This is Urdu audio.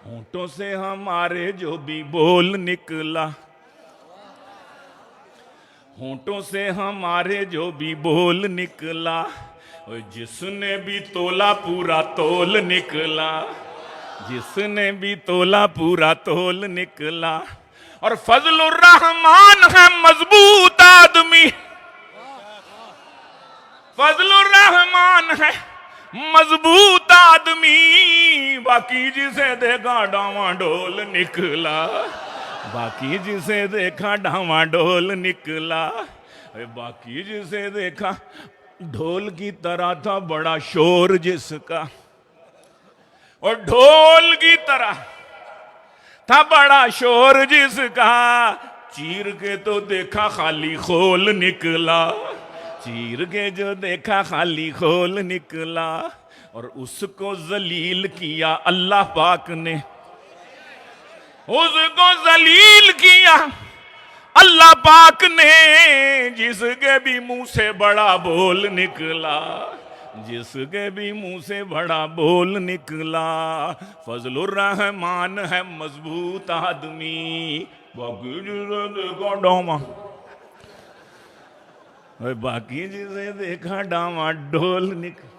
ہونٹوں سے ہمارے جو بھی بول نکلا، ہونٹوں سے ہمارے جو بھی بول نکلا، جس نے بھی تولا پورا تول نکلا، جس نے بھی تولا پورا تول نکلا۔ اور فضل الرحمان ہے مضبوط آدمی، فضل الرحمان ہے مضبوط آدمی، باقی جسے دیکھا ڈاواں ڈول نکلا، باقی جسے دیکھا ڈاواں ڈول نکلا، باقی جسے دیکھا ڈھول کی طرح تھا بڑا شور جس کا، اور ڈھول کی طرح تھا بڑا شور جس کا، چیر کے تو دیکھا خالی خول نکلا، چیر کے جو دیکھا خالی خول نکلا، اور اس کو ذلیل کیا اللہ پاک نے، اس کو ذلیل کیا اللہ پاک نے، جس کے بھی منہ سے بڑا بول نکلا، جس کے بھی منہ سے بڑا بول نکلا۔ فضل الرحمان ہے مضبوط آدمی، باقی جسے دیکھا ڈاواں، باقی جسے دیکھا ڈاواں ڈول نکلا۔